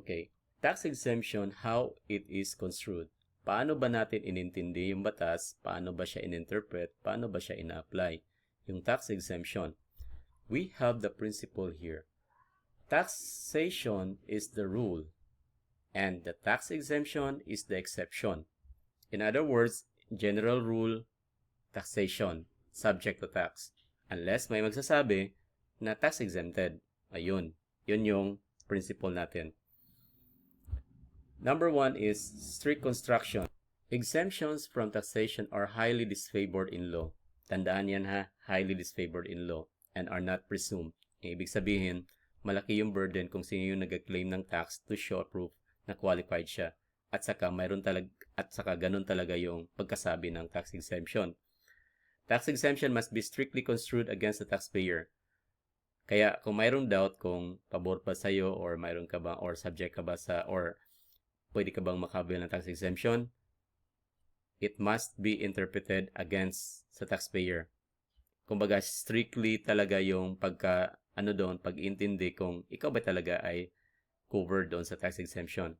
Okay. Tax exemption, how it is construed. Paano ba natin inintindi yung batas? Paano ba siya ininterpret? Paano ba siya ina-apply? Yung tax exemption. We have the principle here. Taxation is the rule, and the tax exemption is the exception. In other words, general rule, taxation, subject to tax. Unless may magsasabi na tax exempted. Ayun. Yun yung principle natin. Number 1 is strict construction. Exemptions from taxation are highly disfavored in law. Tandaan yan ha, highly disfavored in law and are not presumed. Ibig sabihin, malaki yung burden kung sino yung nag-claim ng tax to show proof na qualified siya. At saka ganun talaga yung pagkasabi ng tax exemption. Tax exemption must be strictly construed against the taxpayer. Kaya kung mayroong doubt kung pabor pa sa'yo or mayroon ka ba or subject ka ba sa or pwede ka bang makabil ng tax exemption, it must be interpreted against sa taxpayer. Kumbaga, strictly talaga yung pag-intindi kung ikaw ba talaga ay covered doon sa tax exemption.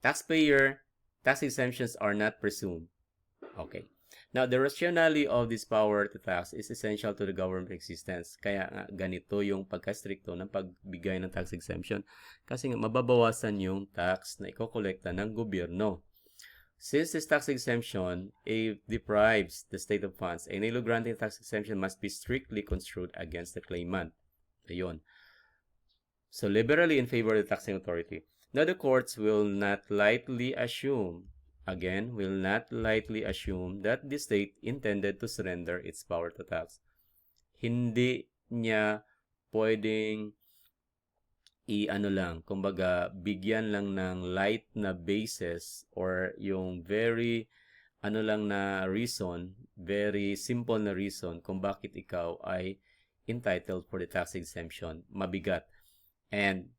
Taxpayer, tax exemptions are not presumed. Okay. Now, the rationality of this power to tax is essential to the government existence. Kaya nga, ganito yung pagka-stricto ng pagbigay ng tax exemption. Kasi nga, mababawasan yung tax na ikokolekta ng gobyerno. Since this tax exemption deprives the state of funds, a nilo granting tax exemption must be strictly construed against the claimant. Ayun. So, liberally in favor of the taxing authority. Now, the courts will not lightly assume that the state intended to surrender its power to tax. Hindi niya pwedeng kumbaga, bigyan lang ng light na basis or yung very very simple na reason kung bakit ikaw ay entitled for the tax exemption. Mabigat. And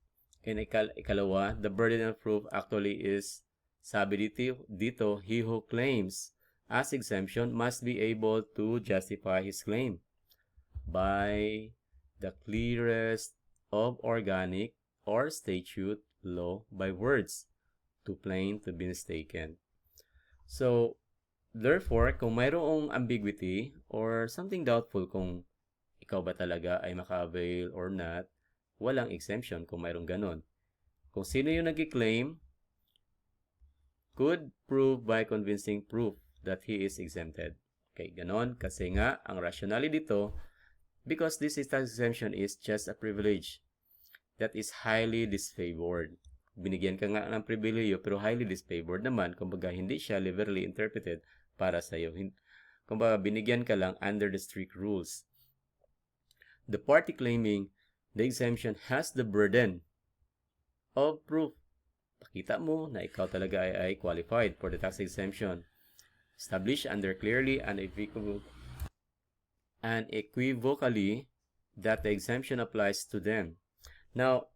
ikalawa, the burden of proof actually is, sabi dito, he who claims as exemption must be able to justify his claim by the clearest of organic or statute law by words too plain to be mistaken. So, therefore, kung mayroong ambiguity or something doubtful kung ikaw ba talaga ay maka-avail or not, walang exemption kung mayroong ganon. Kung sino yung nag-claim, could prove by convincing proof that he is exempted. Okay, ganon. Kasi nga, ang rationale dito, because this tax exemption is just a privilege that is highly disfavored. Binigyan ka nga ng pribileyo pero highly disfavored naman, kumbaga hindi siya liberally interpreted para sa iyo. Kumbaga binigyan ka lang under the strict rules. The party claiming the exemption has the burden of proof. Pakita mo na ikaw talaga ay qualified for the tax exemption. Established under clearly and equivocally that the exemption applies to them. Now,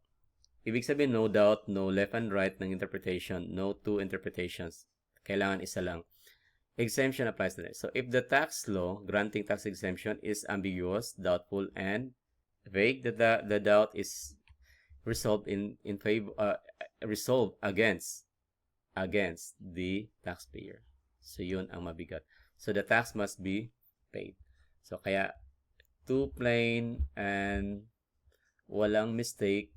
ibig sabihin, no doubt, no left and right ng interpretation, no two interpretations. Kailangan isa lang. Exemption applies to them. So, if the tax law granting tax exemption is ambiguous, doubtful, and vague, the doubt is resolved resolved against the taxpayer. So, yun ang mabigat. So, the tax must be paid. So, kaya, too plain and walang mistake.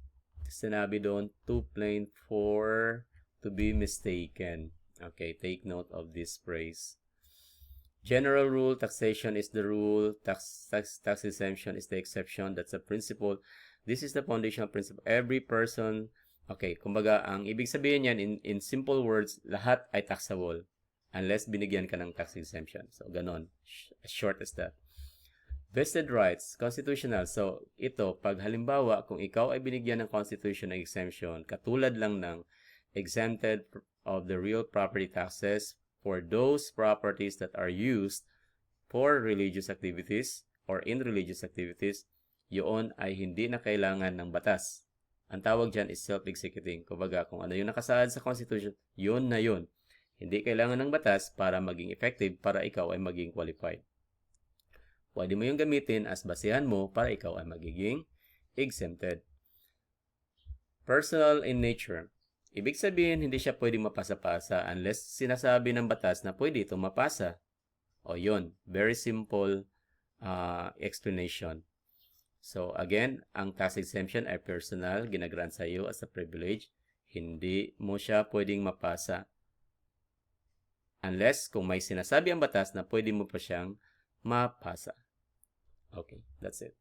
Sinabi doon, too plain for to be mistaken. Okay, take note of this phrase. General rule, taxation is the rule. Tax exemption is the exception. That's a principle. This is the foundational principle. Every person, okay, kumbaga, ang ibig sabihin yan, in simple words, lahat ay taxable unless binigyan ka ng tax exemption. So, ganon. As short as that. Vested rights, constitutional. So, ito, pag halimbawa, kung ikaw ay binigyan ng constitutional exemption, katulad lang ng exempted of the real property taxes for those properties that are used for religious activities or in religious activities, yun ay hindi na kailangan ng batas. Ang tawag dyan is self-executing. Kumbaga, kung ano yung nakasaad sa Constitution, yun na yun. Hindi kailangan ng batas para maging effective, para ikaw ay maging qualified. Pwede mo yung gamitin as basehan mo para ikaw ay magiging exempted. Personal in nature. Ibig sabihin, hindi siya pwedeng mapasa-pasa unless sinasabi ng batas na pwede itong mapasa. O yun, very simple explanation. So again, ang tax exemption ay personal, ginagrant sa iyo as a privilege. Hindi mo siya pwedeng mapasa unless kung may sinasabi ang batas na pwede mo pa siyang mapasa. Okay, that's it.